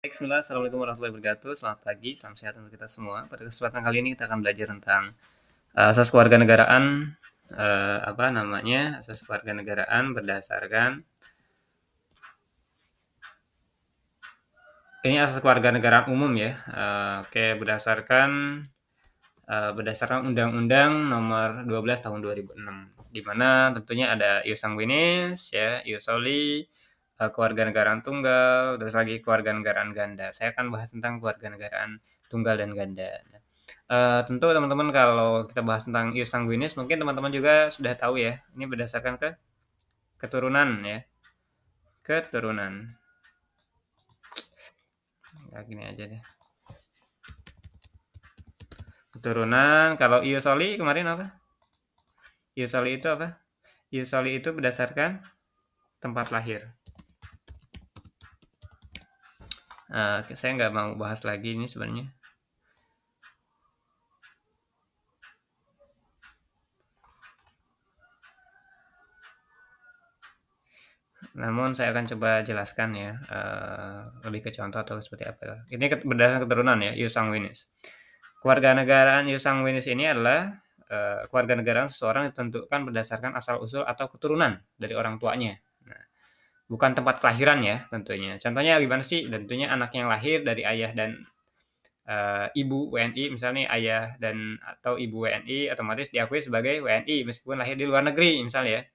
Bismillah, Assalamualaikum warahmatullahi wabarakatuh. Selamat pagi, salam sehat untuk kita semua. Pada kesempatan kali ini kita akan belajar tentang asas kewarganegaraan. Asas kewarganegaraan berdasarkan ini asas kewarganegaraan umum ya. Berdasarkan Undang-Undang Nomor 12 Tahun 2006, di mana tentunya ada ius sanguinis, ya, ius soli, kewarganegaraan tunggal, terus lagi kewarganegaraan ganda. Saya akan bahas tentang kewarganegaraan tunggal dan ganda. Tentu teman-teman kalau kita bahas tentang ius sanguinis, mungkin teman-teman juga sudah tahu ya. Ini berdasarkan keturunan ya, keturunan. Ya, gini aja deh. Keturunan. Kalau ius soli kemarin apa? Ius soli itu apa? Ius soli itu berdasarkan tempat lahir. Saya nggak mau bahas lagi ini sebenarnya. Namun saya akan coba jelaskan ya, lebih ke contoh atau seperti apa. Ini berdasarkan keturunan ya, ius sanguinis. Kewarganegaraan ius sanguinis ini adalah kewarganegaraan seseorang ditentukan berdasarkan asal usul atau keturunan dari orang tuanya. Nah, bukan tempat kelahiran ya tentunya. Contohnya gimana sih? Tentunya anak yang lahir dari ayah dan ibu WNI, misalnya ayah dan atau ibu WNI otomatis diakui sebagai WNI meskipun lahir di luar negeri misalnya ya.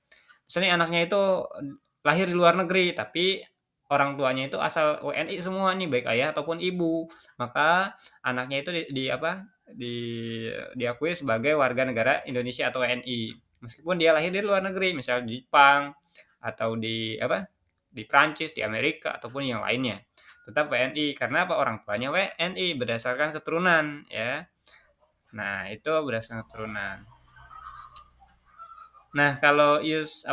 Misalnya anaknya itu lahir di luar negeri tapi orang tuanya itu asal WNI semua nih, baik ayah ataupun ibu, maka anaknya itu diakui sebagai warga negara Indonesia atau WNI meskipun dia lahir di luar negeri, misal di Jepang atau di Prancis, di Amerika ataupun yang lainnya, tetap WNI karena apa? Orang tuanya WNI berdasarkan keturunan ya. Nah, itu berdasarkan keturunan. Nah, kalau ius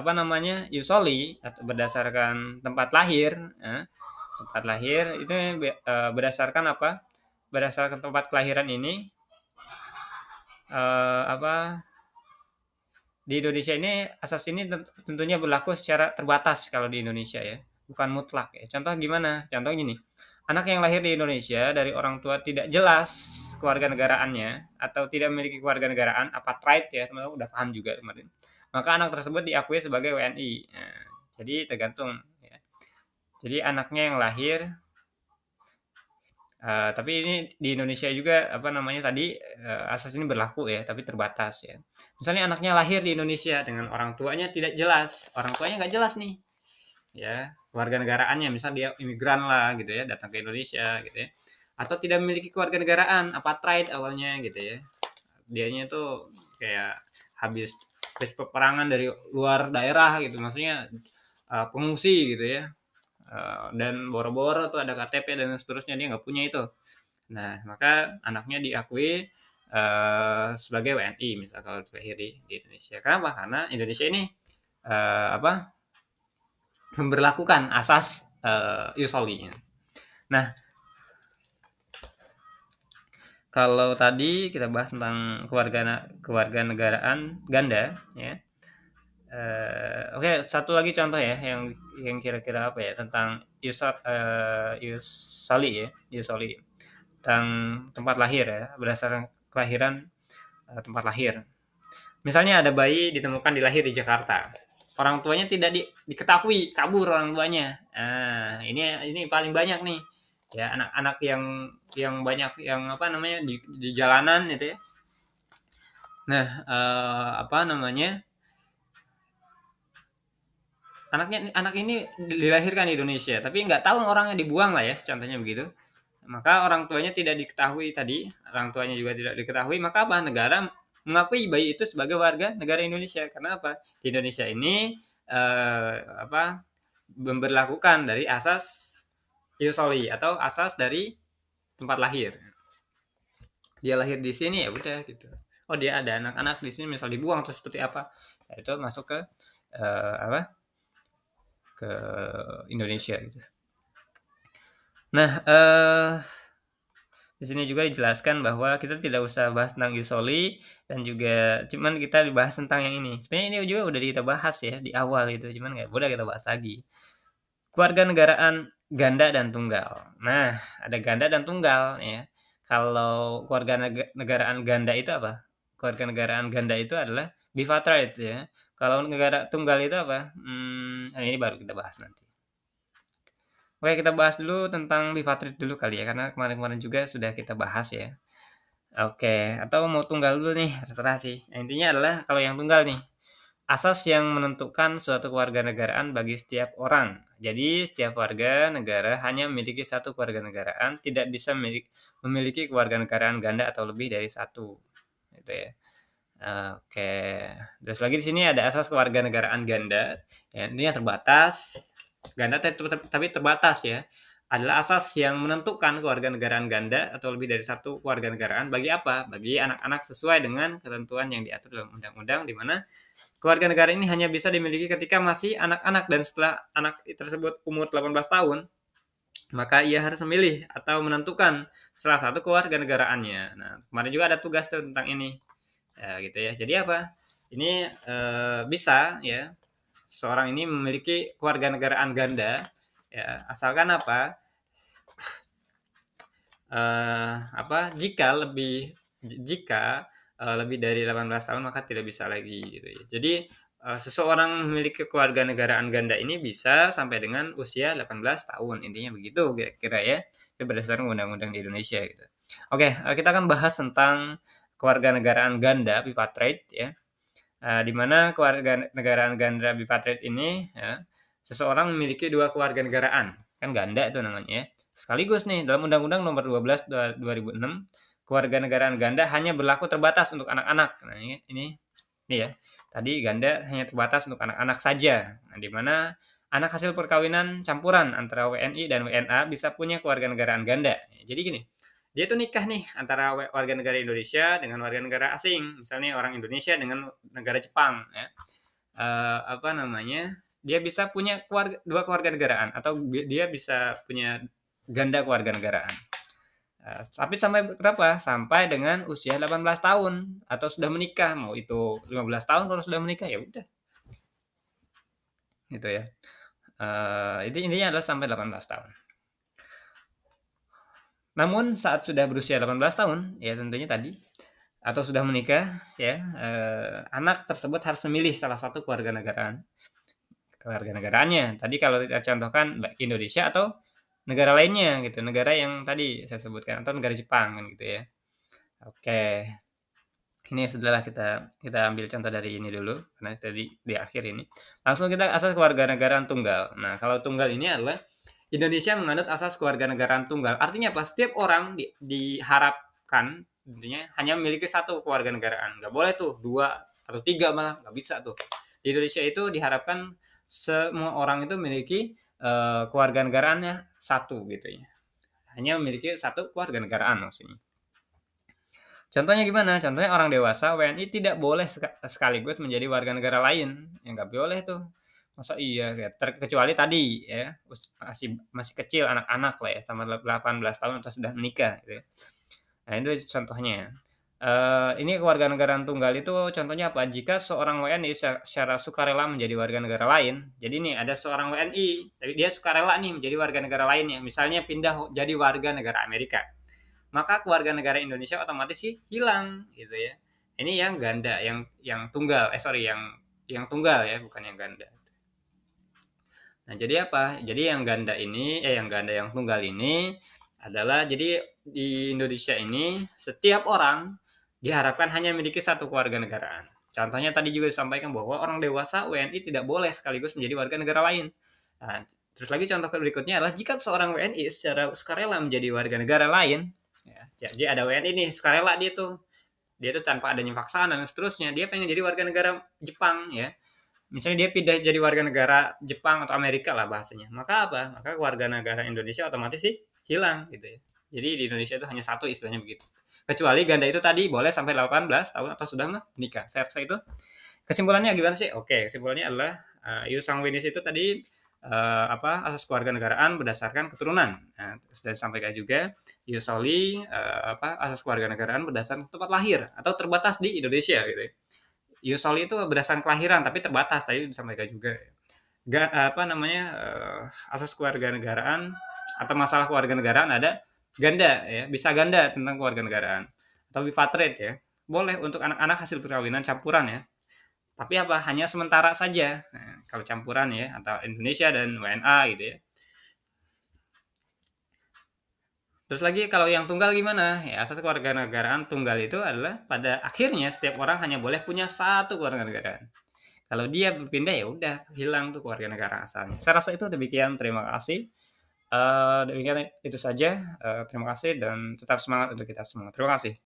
soli atau berdasarkan tempat lahir, tempat lahir itu berdasarkan apa? Berdasarkan tempat kelahiran ini di Indonesia ini asas ini tentunya berlaku secara terbatas kalau di Indonesia ya, bukan mutlak ya. Contoh gimana? Contoh gini, anak yang lahir di Indonesia dari orang tua tidak jelas kewarganegaraannya atau tidak memiliki kewarganegaraan, apartheid ya, teman-teman udah paham juga kemarin. Maka anak tersebut diakui sebagai WNI. Nah, jadi tergantung ya. Jadi anaknya yang lahir tapi ini di Indonesia juga asas ini berlaku ya, tapi terbatas ya. Misalnya anaknya lahir di Indonesia dengan orang tuanya tidak jelas, orang tuanya nggak jelas nih, ya warga negaraannya, misal dia imigran lah gitu ya, datang ke Indonesia gitu ya, atau tidak memiliki kewarganegaraan, apartheid awalnya gitu ya, dianya tuh kayak habis peperangan dari luar daerah gitu, maksudnya pengungsi gitu ya, dan boro-boro tuh ada KTP dan seterusnya, dia nggak punya itu. Nah, maka anaknya diakui sebagai WNI misal kalau lahir di Indonesia. Kenapa? Karena Indonesia ini memberlakukan asas ius soli. Nah, kalau tadi kita bahas tentang kewarganegaraan ganda ya. Oke, satu lagi contoh ya yang kira-kira apa ya, tentang ius soli ya, ius soli tentang tempat lahir ya, berdasarkan kelahiran, tempat lahir. Misalnya ada bayi ditemukan dilahir di Jakarta. Orang tuanya tidak diketahui, kabur orang tuanya. Nah, ini paling banyak nih. Ya, anak-anak yang banyak yang di jalanan itu ya. Nah, anak ini dilahirkan di Indonesia, tapi nggak tahu orangnya, dibuang lah ya, contohnya begitu. Maka orang tuanya tidak diketahui tadi, orang tuanya juga tidak diketahui, maka apa? Negara mengakui bayi itu sebagai warga negara Indonesia. Karena apa? Di Indonesia ini eh, apa memberlakukan dari asas ius soli atau asas dari tempat lahir. Dia lahir di sini ya udah gitu. Oh, dia ada anak-anak di sini, misal dibuang atau seperti apa? Ya, itu masuk ke eh, apa? ke Indonesia gitu. Nah, di sini juga dijelaskan bahwa kita tidak usah bahas tentang ius soli dan juga cuman kita dibahas tentang yang ini. Sebenarnya ini juga udah kita bahas ya di awal itu, cuman nggak boleh kita bahas lagi. Kewarganegaraan ganda dan tunggal. Nah, ada ganda dan tunggal ya. Kalau negaraan ganda itu apa? Kewarganegaraan ganda itu adalah bipartite ya. Kalau negara tunggal itu apa? Ini baru kita bahas nanti. Oke, kita bahas dulu tentang bipartite dulu kali ya, karena kemarin-kemarin juga sudah kita bahas ya. Oke, atau mau tunggal dulu nih, terserah sih. Intinya adalah kalau yang tunggal nih, asas yang menentukan suatu kewarganegaraan bagi setiap orang. Jadi, setiap warga negara hanya memiliki satu kewarganegaraan, tidak bisa memiliki kewarganegaraan ganda atau lebih dari satu. Gitu ya. Oke. Terus lagi di sini ada asas kewarganegaraan ganda. Ya, intinya terbatas. Ganda tapi terbatas ya. Adalah asas yang menentukan kewarganegaraan ganda atau lebih dari satu kewarganegaraan bagi apa? Bagi anak-anak sesuai dengan ketentuan yang diatur dalam undang-undang, di mana kewarganegaraan ini hanya bisa dimiliki ketika masih anak-anak, dan setelah anak tersebut umur 18 tahun, maka ia harus memilih atau menentukan salah satu kewarganegaraannya. Nah, kemarin juga ada tugas tuh tentang ini. Ya, gitu ya. Jadi apa? Ini bisa ya seorang ini memiliki kewarganegaraan ganda ya, asalkan apa? Jika lebih dari 18 tahun maka tidak bisa lagi gitu ya. Jadi seseorang memiliki kewarganegaraan ganda ini bisa sampai dengan usia 18 tahun. Intinya begitu kira-kira ya. Itu berdasarkan undang-undang di Indonesia gitu. Oke, kita akan bahas tentang kewarganegaraan ganda bipartite ya. Di mana kewarganegaraan ganda bipartite ini ya, seseorang memiliki dua kewarganegaraan, kan ganda itu namanya ya. Sekaligus nih dalam Undang-Undang Nomor 12 2006, kewarganegaraan ganda hanya berlaku terbatas untuk anak-anak. Nah, ini ya. Tadi ganda hanya terbatas untuk anak-anak saja. Nah, di mana anak hasil perkawinan campuran antara WNI dan WNA bisa punya kewarganegaraan ganda. Jadi gini, dia tuh nikah nih antara warga negara Indonesia dengan warga negara asing, misalnya orang Indonesia dengan negara Jepang ya. Apa namanya, dia bisa punya dua kewarganegaraan, atau dia bisa punya ganda kewarganegaraan. Tapi sampai berapa? Sampai dengan usia 18 tahun atau sudah menikah. Mau itu 15 tahun, kalau sudah menikah ya udah. Gitu ya. Itu intinya adalah sampai 18 tahun. Namun saat sudah berusia 18 tahun, ya tentunya tadi, atau sudah menikah, ya anak tersebut harus memilih salah satu kewarganegaraannya. Tadi kalau kita contohkan Indonesia atau negara lainnya gitu, negara yang tadi saya sebutkan, atau negara Jepang kan gitu ya. Oke, ini setelah kita ambil contoh dari ini dulu, karena tadi di akhir ini. Langsung kita asas kewarganegaraan tunggal. Nah, kalau tunggal ini adalah Indonesia menganut asas kewarganegaraan tunggal. Artinya apa? Setiap orang diharapkan intinya hanya memiliki satu kewarganegaraan. Nggak boleh tuh dua atau tiga, malah nggak bisa tuh. Di Indonesia itu diharapkan semua orang itu memiliki kewarganegaraannya satu gitu ya. Hanya memiliki satu kewarganegaraan maksudnya. Contohnya gimana? Contohnya orang dewasa WNI tidak boleh sekaligus menjadi warga negara lain. Ya nggak boleh tuh. Masa iya, kecuali tadi ya masih kecil, anak-anak lah ya, sama 18 tahun atau sudah menikah gitu ya. Nah, itu contohnya. Ini kewarganegaraan tunggal itu contohnya apa? Jika seorang WNI secara sukarela menjadi warga negara lain. Jadi nih ada seorang WNI, tapi dia sukarela nih menjadi warga negara lainnya. Misalnya pindah jadi warga negara Amerika, maka keluarga negara Indonesia otomatis sih hilang gitu ya. Ini yang ganda, yang tunggal, yang tunggal ya, bukan yang ganda. Nah, jadi apa? Jadi yang ganda yang tunggal ini adalah, jadi di Indonesia ini setiap orang diharapkan hanya memiliki satu keluarga negaraan. Contohnya tadi juga disampaikan bahwa orang dewasa WNI tidak boleh sekaligus menjadi warga negara lain. Nah, terus lagi contoh berikutnya adalah jika seorang WNI secara sukarela menjadi warga negara lain, ya, jadi ada WNI nih sukarela, dia tuh tanpa adanya paksaan dan seterusnya, dia pengen jadi warga negara Jepang ya. Misalnya dia pindah jadi warga negara Jepang atau Amerika lah bahasanya, maka apa? Maka warga negara Indonesia otomatis sih hilang gitu ya. Jadi di Indonesia itu hanya satu, istilahnya begitu. Kecuali ganda itu tadi boleh sampai 18 tahun atau sudah menikah. Saya rasa itu kesimpulannya gimana sih? Oke, kesimpulannya adalah ius sanguinis itu tadi asas kewarganegaraan berdasarkan keturunan. Nah, sudah disampaikan juga ius soli asas kewarganegaraan berdasarkan tempat lahir atau terbatas di Indonesia gitu ya. Ius soli itu berdasarkan kelahiran tapi terbatas, tadi disampaikan juga. Asas kewarganegaraan atau masalah kewarganegaraan ada ganda ya, bisa ganda tentang kewarganegaraan atau bifatrate ya. Boleh untuk anak-anak hasil perkawinan campuran ya. Tapi apa? Hanya sementara saja. Nah, kalau campuran ya antara Indonesia dan WNA gitu ya. Terus lagi kalau yang tunggal gimana? Ya, asas kewarganegaraan tunggal itu adalah pada akhirnya setiap orang hanya boleh punya satu kewarganegaraan. Kalau dia berpindah ya udah hilang tuh kewarganegaraan asalnya. Saya rasa itu demikian. Terima kasih. Demikian itu saja. Terima kasih dan tetap semangat untuk kita semua. Terima kasih.